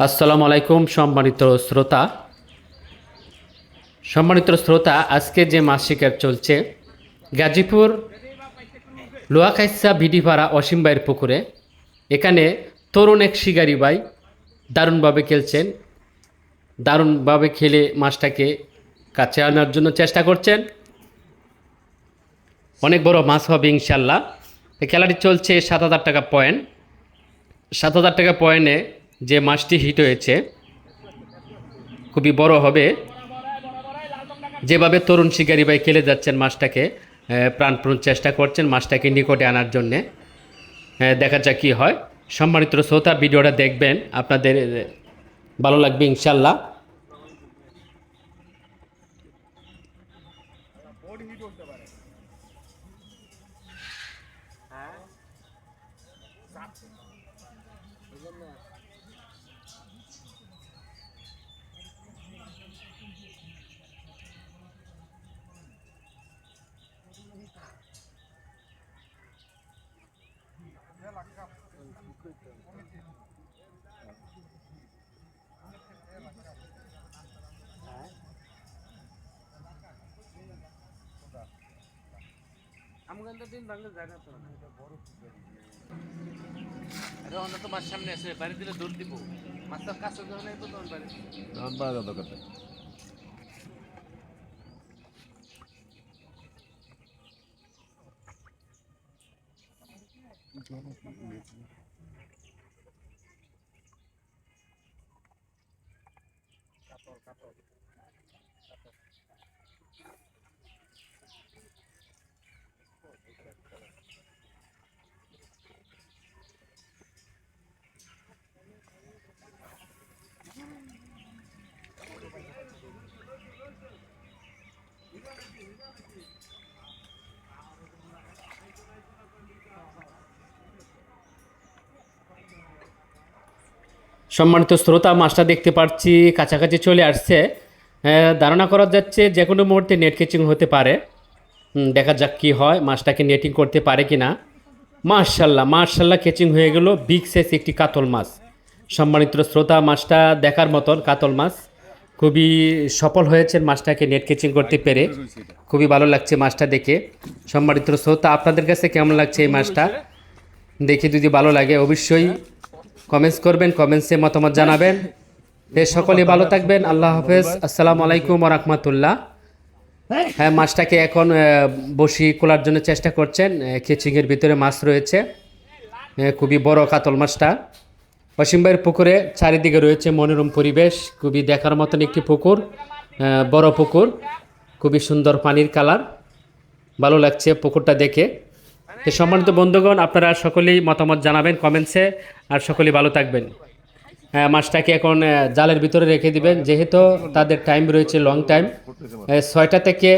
আসসালামু আলাইকুম সম্মানিত শ্রোতা, আজকে যে মাছ শিকার চলছে গাজীপুর লোয়াখাইসা ভিডিপাড়া অসীম ভাইয়ের পুকুরে। এখানে তরুণ এক শিকারি ভাই দারুণভাবে খেলছেন, দারুণভাবে খেলে মাছটাকে কাছে আনার জন্য চেষ্টা করছেন। অনেক বড় মাছ হবে ইনশাল্লাহ। এই খেলাটি চলছে 7,000 টাকা পয়েন্ট। 7,000 টাকা পয়েন্টে যে মাছটি হিট হয়েছে খুবই বড় হবে। যেভাবে তরুণ শিকারি ভাই খেলে যাচ্ছেন মাছটাকে, প্রাণপণ চেষ্টা করছেন মাছটাকে নিকটে আনার জন্যে। দেখা যাক কী হয়। সম্মানিত শ্রোতা, ভিডিওটা দেখবেন, আপনাদের ভালো লাগবে ইনশাল্লাহ। তো মাছ সামনে আছে, বাড়ি দিলে দৌড় দিব। মাছটার কাছে যখন একটু তখন বাড়ি সম্মানিত শ্রোতা, মাছটা দেখতে পাচ্ছি কাছাকাছি চলে আসছে। ধারণা করা যাচ্ছে যে কোনো মুহূর্তে নেট ক্যাচিং হতে পারে। দেখা যাক কী হয়, মাছটাকে নেটিং করতে পারে কি না। মার্শাল্লাহ ক্যাচিং হয়ে গেল বিগ সাইজ একটি কাতল মাছ। সম্মানিত শ্রোতা, মাছটা দেখার মতন কাতল মাছ। খুবই সফল হয়েছেন মাছটাকে নেট ক্যাচিং করতে পেরে। খুবই ভালো লাগছে মাছটা দেখে। সম্মানিত শ্রোতা, আপনাদের কাছে কেমন লাগছে এই মাছটা দেখে? যদি ভালো লাগে অবশ্যই কমেন্টস করবেন, কমেন্টসে মতামত জানাবেন। সকলে ভালো থাকবেন। আল্লাহ হাফেজ। আসসালামু আলাইকুম ওয়া রাহমাতুল্লাহ। হ্যাঁ, মাছটাকে এখন বসি খোলার জন্য চেষ্টা করছেন। কেচিংয়ের ভিতরে মাছ রয়েছে, খুবই বড় কাতল মাছটা। অসীম ভাইয়ের পুকুরে চারিদিকে রয়েছে মনোরম পরিবেশ, খুবই দেখার মতন একটি পুকুর, বড় পুকুর, খুবই সুন্দর পানির কালার। ভালো লাগছে পুকুরটা দেখে। তো সম্মানিত বন্ধুগণ, আপনারা সকলেই মতামত জানাবেন কমেন্টসে, আর সকলেই ভালো থাকবেন। মাছটাকে এখন জালের ভিতরে রেখে দিবেন, যেহেতু তাদের টাইম রয়েছে লং টাইম, 6টা থেকে